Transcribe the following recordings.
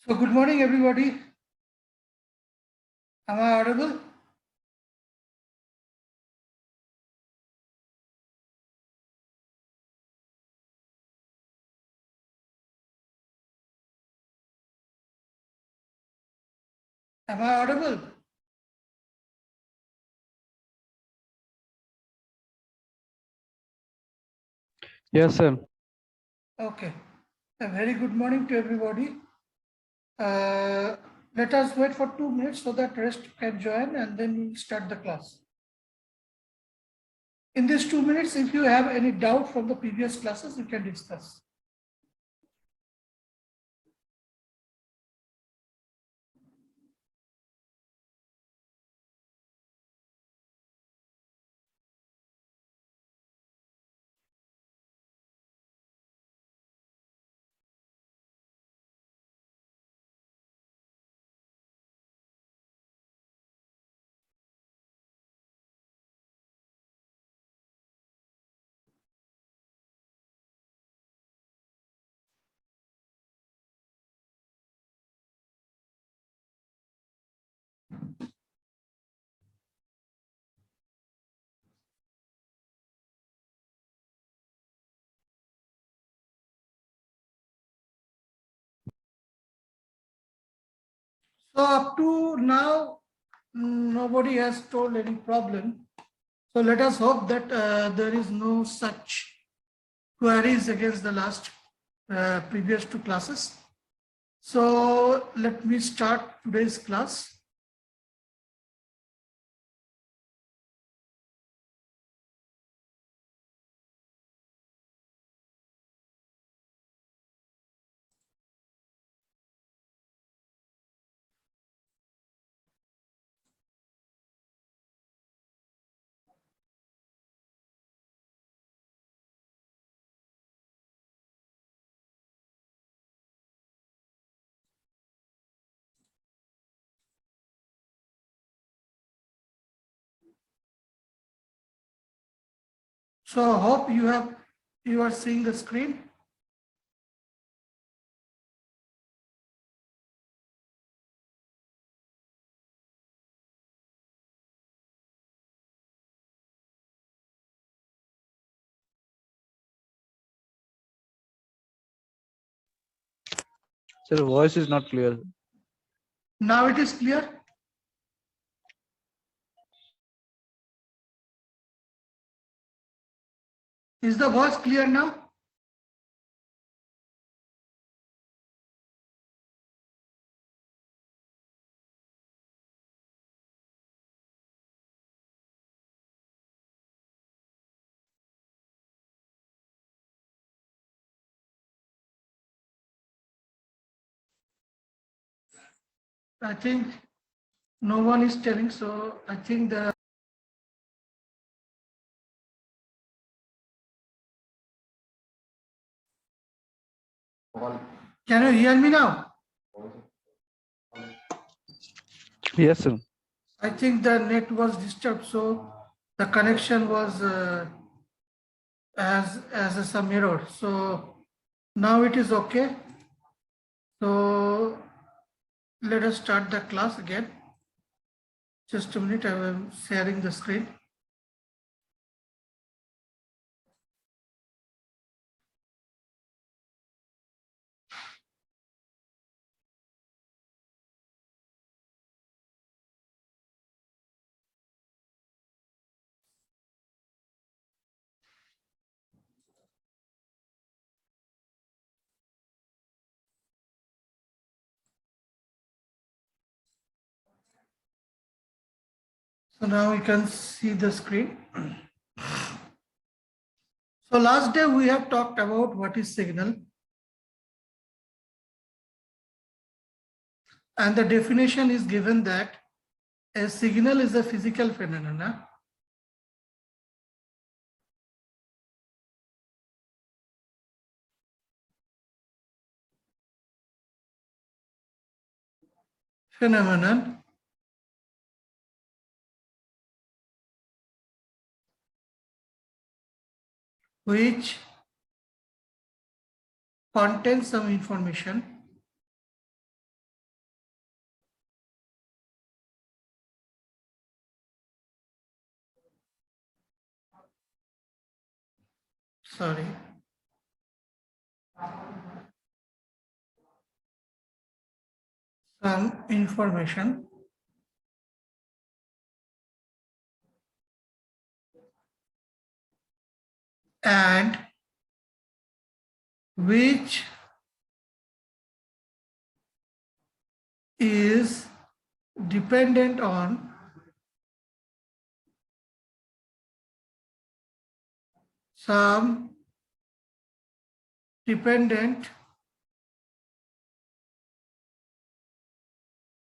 So good morning, everybody. Am I audible? Am I audible? Yes, sir. Okay. A very good morning to everybody. Let us wait for 2 minutes so that rest can join and then we'll start the class. In these 2 minutes, if you have any doubt from the previous classes, you can discuss. So up to now, nobody has told any problem. So let us hope that there is no such queries against the last previous two classes. So let me start today's class. So hope you are seeing the screen. Sir, voice is not clear. Now it is clear. Is the voice clear now? I think no one is telling, so I think the can you hear me now? Yes, sir. I think the net was disturbed, so the connection was as some error. So now it is okay. So let us start the class again. Just a minute, I am sharing the screen. So now you can see the screen. So last day we have talked about what is signal. And the definition is given that a signal is a physical phenomena phenomenon which contains some information sorry, some information and which is dependent on some dependent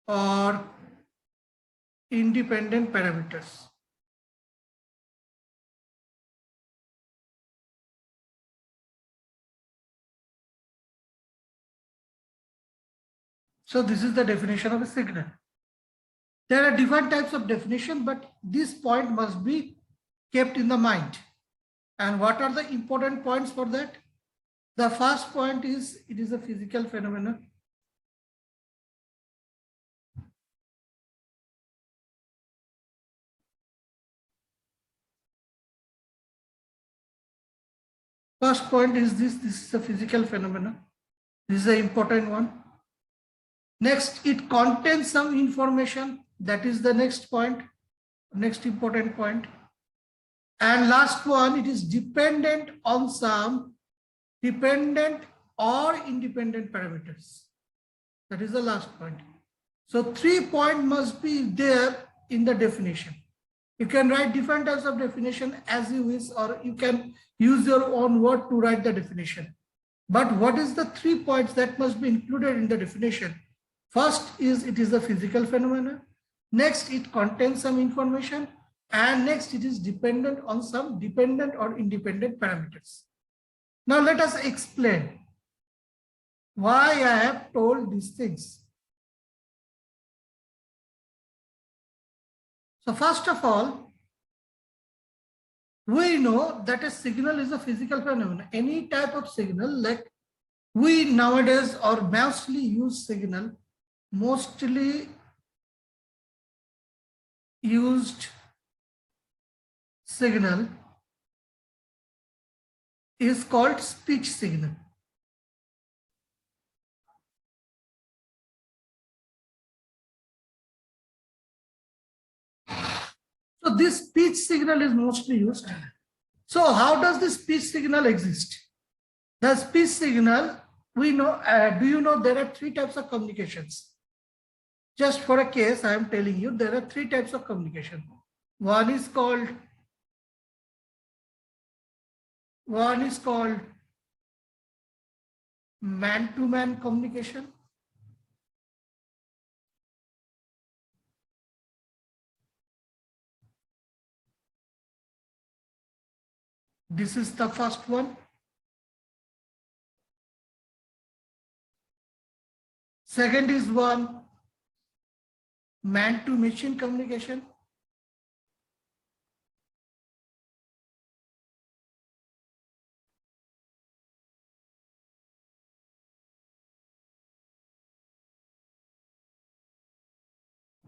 or independent parameters. So this is the definition of a signal. There are different types of definition, but this point must be kept in the mind. And what are the important points for that? The first point is it is a physical phenomenon. First point is this is a physical phenomenon. This is the important one. Next, it contains some information. That is the next point, next important point. And last one, it is dependent on some dependent or independent parameters. That is the last point. So 3 points must be there in the definition. You can write different types of definition as you wish, or you can use your own word to write the definition. But what is the 3 points that must be included in the definition? First is it is a physical phenomenon. Next, it contains some information. And next, it is dependent on some dependent or independent parameters. Now let us explain why I have told these things. So first of all, we know that a signal is a physical phenomenon. Any type of signal, like we nowadays or mostly use signal, mostly used signal is called speech signal. So this speech signal is mostly used. So how does this speech signal exist? The speech signal, we know, do you know there are 3 types of communications? Just for a case, I am telling you, there are 3 types of communication. One is called man-to-man communication. This is the first one. Second is one man-to-machine communication.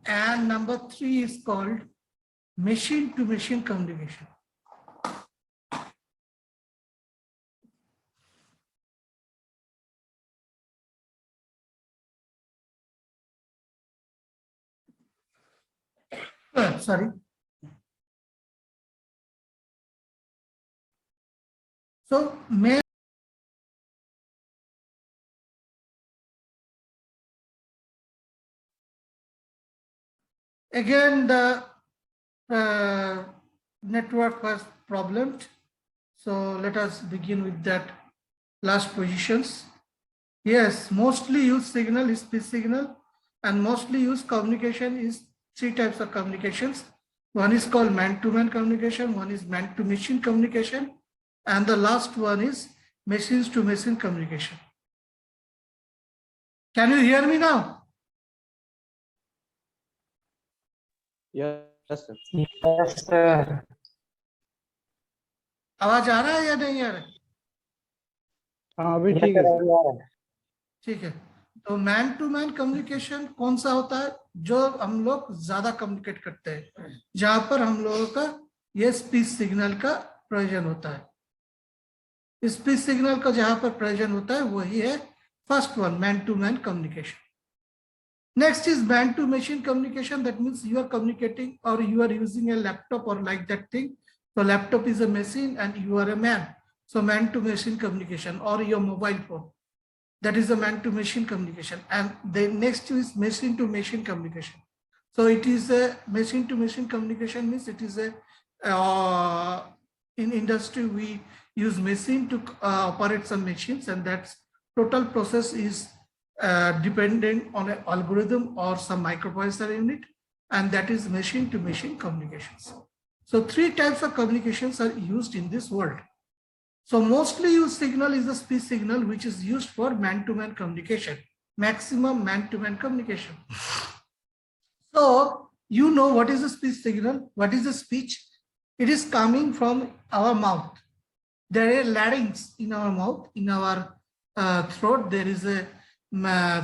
And number 3 is called machine-to-machine communication. Sorry. So again the network was problemed. So let us begin with that last positions. Yes, mostly used signal is speech signal, and mostly used communication is 3 types of communications. One is called man-to-man communication, one is man-to-machine communication, and the last one is machines-to-machine communication. Can you hear me now? Yes, sir. Yes, sir. आवाज आ रहा है या नहीं आ रहा है? हाँ अभी Yes, ठीक है sir, सर। I am. ठीक है, तो मैन टू मैन कम्युनिकेशन कौन सा होता है? जो हम लोग ज्यादा कम्युनिकेट करते हैं, जहां पर हम लोगों का ये स्पीच सिग्नल का प्रयोजन होता है। स्पीच सिग्नल का जहां पर प्रेजेंट होता है वही है first one, man to man communication. Next is man to machine communication. That means you are communicating or you are using a laptop or like that thing. So laptop is a machine and you are a man. So man to machine communication or your mobile phone. That is a man to machine communication. And the next is machine to machine communication. So it is a machine to machine communication means it is a, in industry we use machine to operate some machines, and that's total process is dependent on an algorithm or some microprocessor unit, and that is machine to machine communications. So three types of communications are used in this world. So mostly used signal is the speech signal, which is used for man-to-man communication, maximum man-to-man communication. So you know what is the speech signal? What is the speech? It is coming from our mouth. There are larynx in our mouth, in our throat. There is a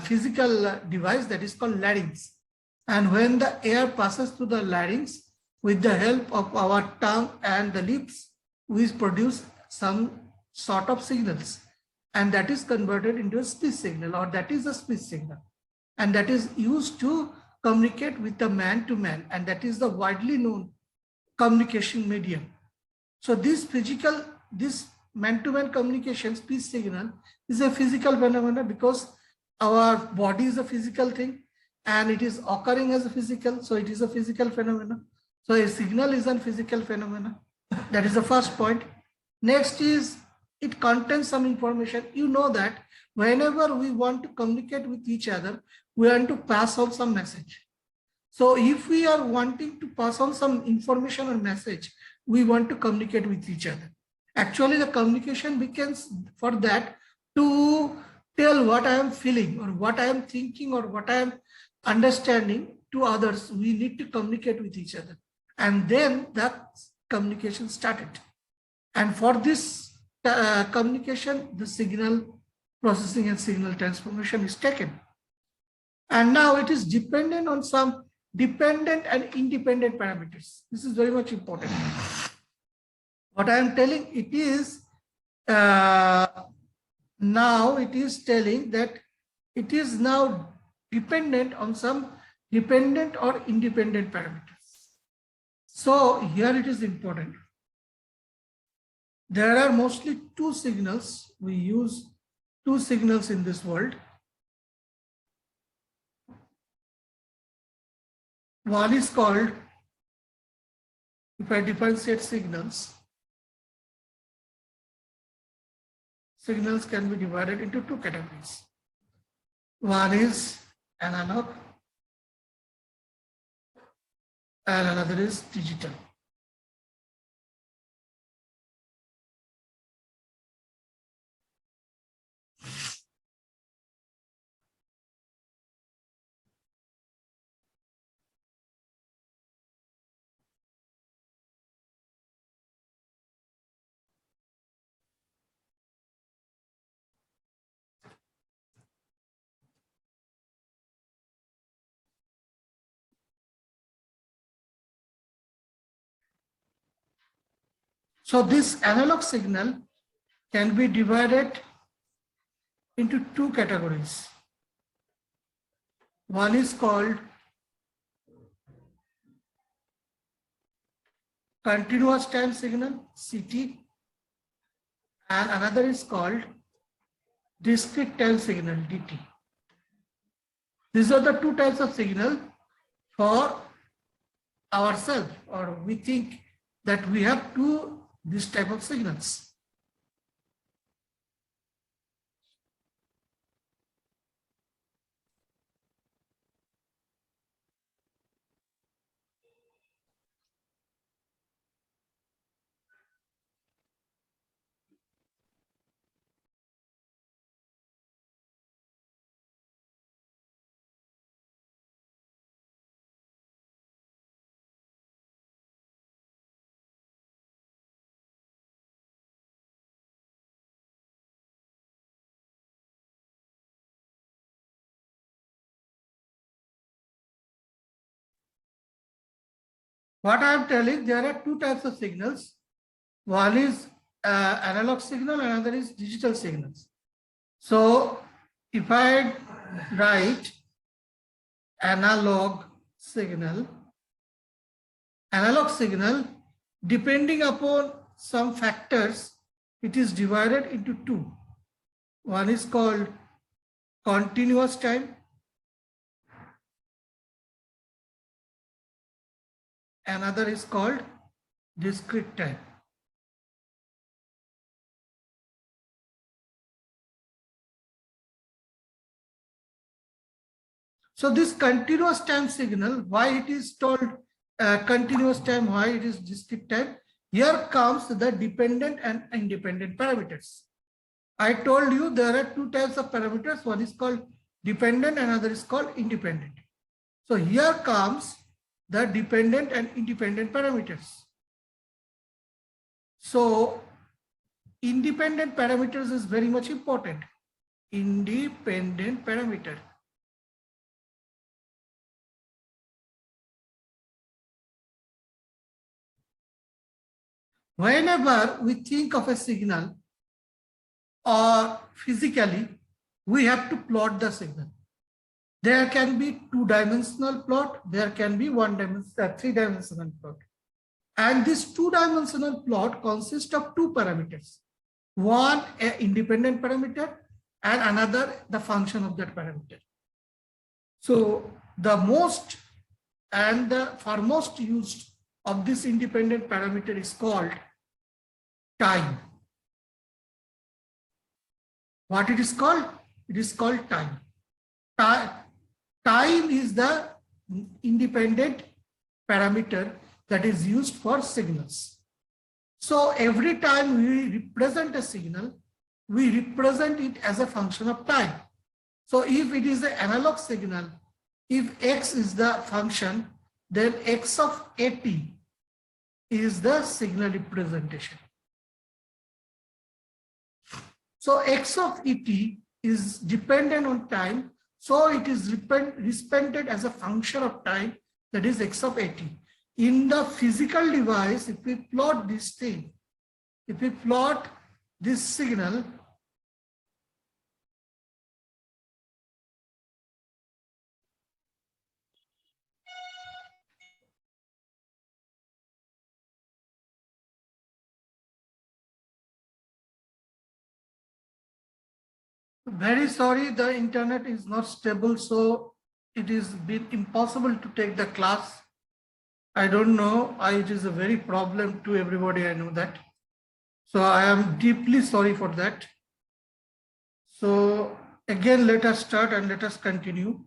physical device that is called larynx. And when the air passes through the larynx, with the help of our tongue and the lips, we produce some sort of signals. And that is converted into a speech signal, or that is a speech signal. And that is used to communicate with the man to man. And that is the widely known communication medium. So this man-to-man communication speech signal is a physical phenomenon, because our body is a physical thing and it is occurring as a physical. So it is a physical phenomenon. So a signal is a physical phenomenon. That is the first point. Next is it contains some information. You know that whenever we want to communicate with each other, we want to pass on some message. So if we are wanting to pass on some information or message, we want to communicate with each other. Actually, the communication begins for that to tell what I am feeling or what I am thinking or what I am understanding to others. We need to communicate with each other. And then that communication started. And for this communication, the signal processing and signal transformation is taken. And now it is dependent on some dependent and independent parameters. This is very much important. What I am telling, it is now it is telling that it is now dependent on some dependent or independent parameters. So here it is important. There are mostly two signals. We use two signals in this world. One is called, if I differentiate signals, signals can be divided into two categories. One is analog and another is digital. So this analog signal can be divided into two categories. One is called continuous time signal, CT, and another is called discrete time signal, DT. These are the two types of signal for ourselves, or we think that we have two this type of signals. What I am telling, there are two types of signals. One is analog signal, another is digital signals. So if I write analog signal, depending upon some factors, it is divided into two. One is called continuous time, another is called discrete time. So this continuous time signal, why it is told continuous time, why it is discrete time? Here comes the dependent and independent parameters. I told you there are two types of parameters. One is called dependent, another is called independent. So here comes the dependent and independent parameters. So independent parameters is very much important. Independent parameter. Whenever we think of a signal or physically, we have to plot the signal. There can be two-dimensional plot, there can be three-dimensional plot. And this two-dimensional plot consists of two parameters. One, an independent parameter, and another, the function of that parameter. So the most and the foremost used of this independent parameter is called time. What it is called? It is called time. Time is the independent parameter that is used for signals. So every time we represent a signal, we represent it as a function of time. So if it is an analog signal, if x is the function, then x of at is the signal representation. So x of et is dependent on time, so it is represented as a function of time, that is x of at. In the physical device, if we plot this thing, if we plot this signal, very sorry, the internet is not stable, so it is been impossible to take the class. I don't know, it is a very problem to everybody, I know that. So I am deeply sorry for that. So again, let us start and let us continue.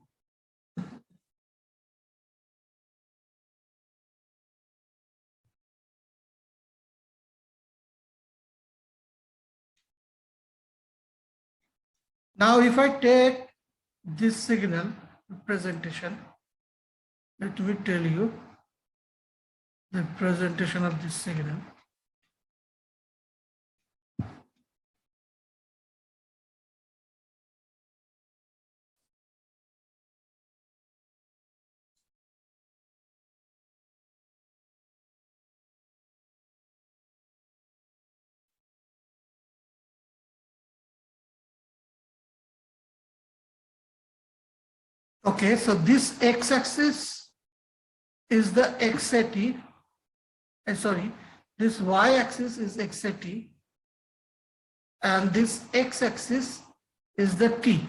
Now, if I take this signal representation, let me tell you the presentation of this signal. Okay, so this x-axis is the x at t. Sorry, this y-axis is x at t, and this x-axis is the t.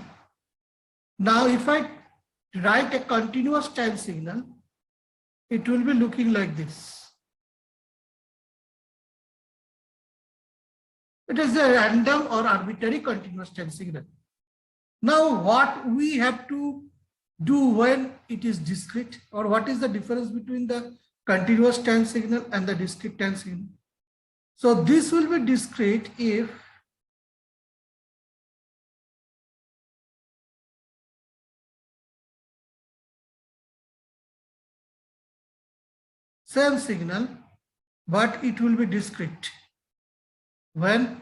Now, if I write a continuous time signal, it will be looking like this. It is a random or arbitrary continuous time signal. Now, what we have to do when it is discrete, or what is the difference between the continuous time signal and the discrete time signal? So this will be discrete if same signal, but it will be discrete when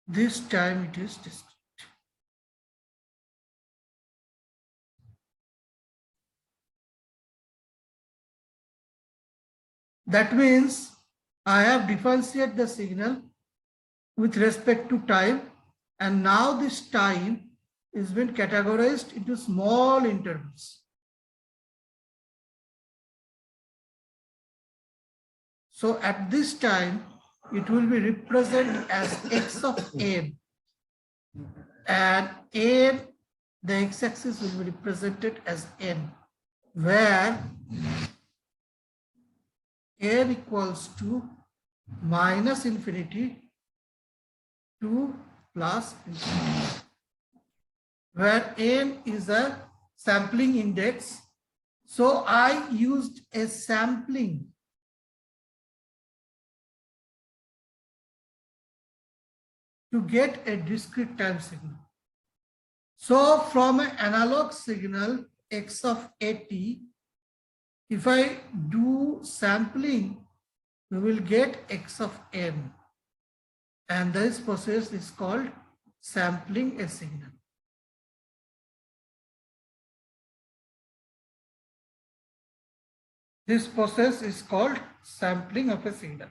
this time it is discrete. That means I have differentiated the signal with respect to time, and now this time is been categorized into small intervals. So at this time, it will be represented as x of n, and n, the x-axis will be represented as n, where n equals to minus infinity to plus infinity, where n is a sampling index. So I used a sampling to get a discrete time signal. So from an analog signal x of at, if I do sampling, we will get x of n. And this process is called sampling a signal. This process is called sampling of a signal.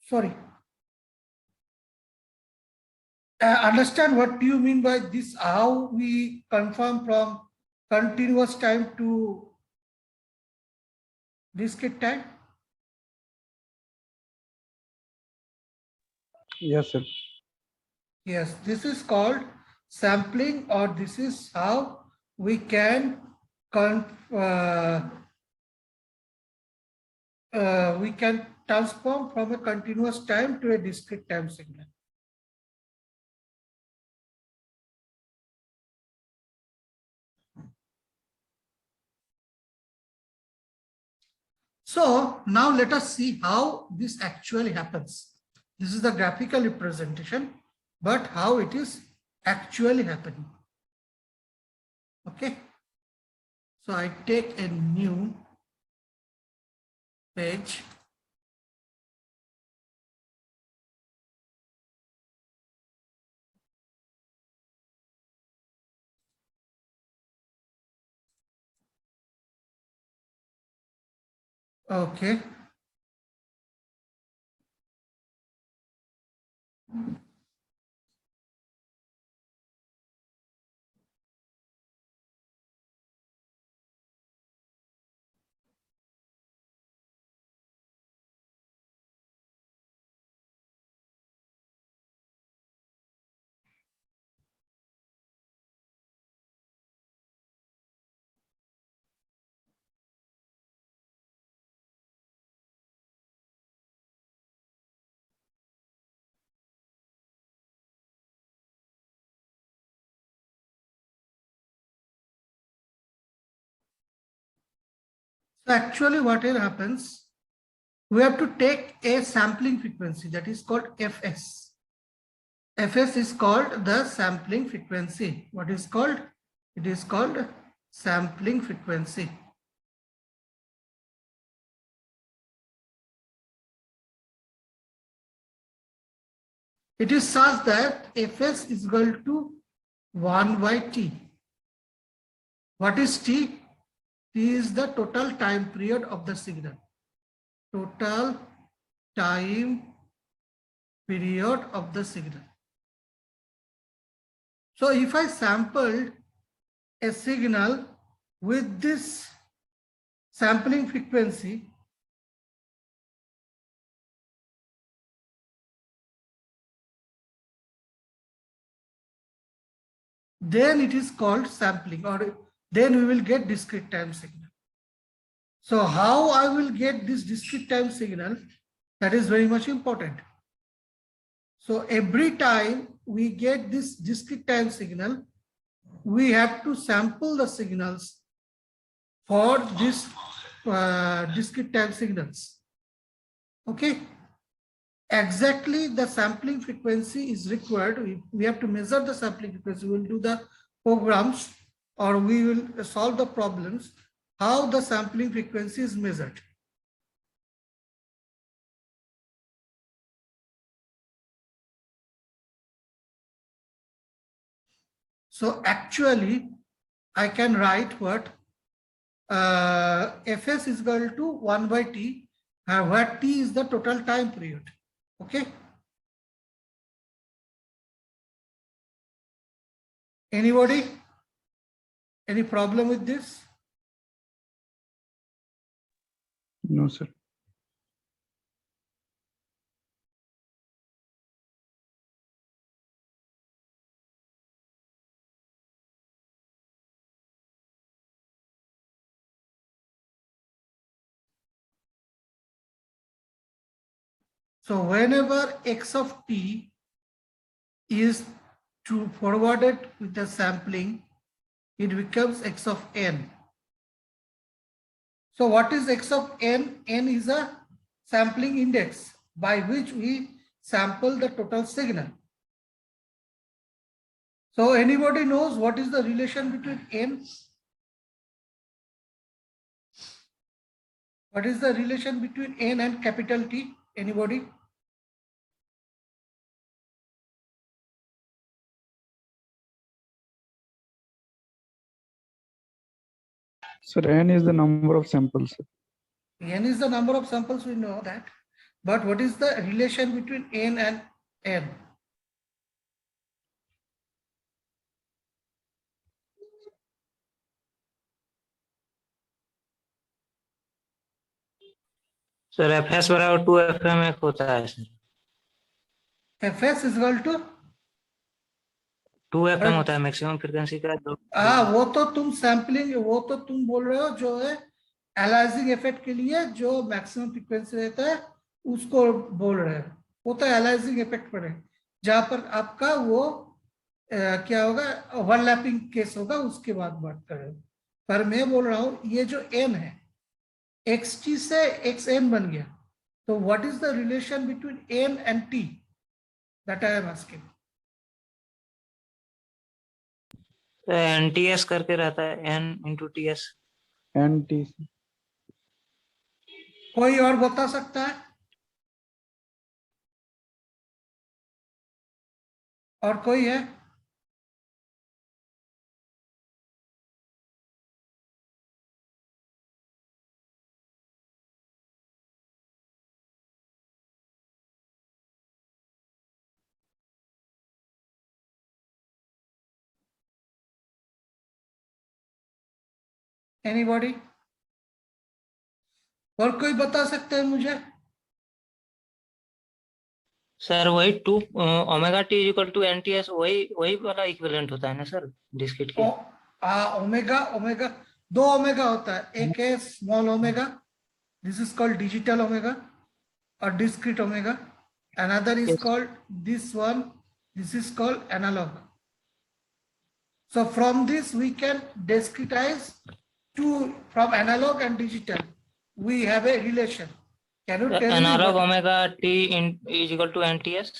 Sorry. Understand what do you mean by this? How we confirm from continuous time to discrete time? Yes, sir. Yes, this is called sampling, or this is how we can transform from a continuous time to a discrete time signal. So now let us see how this actually happens. This is the graphical representation, but how it is actually happening. Okay. So I take a new page. Okay. So actually what here happens, we have to take a sampling frequency that is called Fs. Fs is called the sampling frequency. What is called? It is called sampling frequency. It is such that Fs is equal to 1 by T. What is T? T is the total time period of the signal. Total time period of the signal. So if I sampled a signal with this sampling frequency, then it is called sampling, or then we will get discrete time signal. So how I will get this discrete time signal, that is very much important. So every time we get this discrete time signal, we have to sample the signals for this discrete time signals. Okay. Exactly the sampling frequency is required. We have to measure the sampling frequency. We will do the programs, or we will solve the problems how the sampling frequency is measured. So actually, I can write what Fs is equal to 1 by T, where T is the total time period. Okay. Anybody? Any problem with this? No, sir. So whenever x of t is to forwarded with the sampling, it becomes x of n. So what is x of n? N is a sampling index by which we sample the total signal. So anybody knows what is the relation between n? What is the relation between n and capital T? Anybody? Sir, n is the number of samples. N is the number of samples, we know that. But what is the relation between n and n? Sir FS बराबर 2 होता है sir Fs is equal to 2 होता है maximum frequency का वो तो तुम sampling, वो तो तुम बोल रहे हो जो है एलाइजिंग इफेक्ट के लिए जो मैक्सिमम फ्रीक्वेंसी रहता है उसको बोल रहे हो, वो तो एलाइजिंग इफेक्ट पर है, जहां पर आपका वो क्या होगा, ओवरलैपिंग केस होगा, उसके बाद बात कर रहे हो। पर मैं बोल रहा हूं ये जो n है xt से xn बन गया, तो what is the relation between n and t, that I am asking. NTS करके रहता है एन इंटू टीएस NT. कोई और बता सकता है? और कोई है? एनीबॉडी? और कोई बता सकते हैं मुझे? सर वही 2 omega T equal to N T S वही वाला इक्विवेलेंट होता है ना सर डिस्क्रीट के ओमेगा, ओमेगा दो ओमेगा होता है, एक है small omega, this is called digital omega, और discrete omega, another is called this one, this is called analog. So from this we can discretize two, from analog and digital we have a relation. Can you tell me analog what omega t is equal to NTS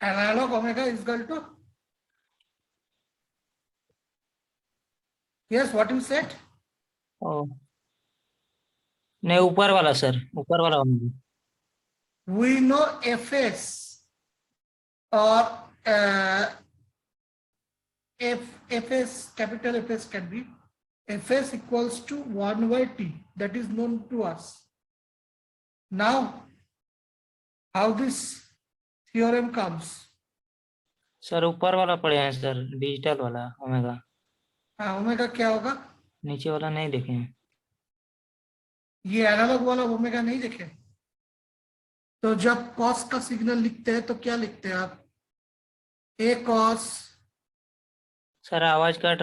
analog omega is equal to? Yes, what you said? नहीं ऊपर वाला sir, ऊपर वाला omega We know Fs or Fs, capital Fs can be Fs equals to 1 by T, that is known to us. Now, how this theorem comes? Sir ऊपर वाला पढ़े हैं sir, digital वाला ओमेगा, ओमेगा क्या होगा? नीचे वाला नहीं देखे हैं। ये एनालॉग वाला ओमेगा नहीं देखे? तो जब कॉस का सिग्नल लिखते हैं तो क्या लिखते हैं आप? ए कॉस। सर आवाज कट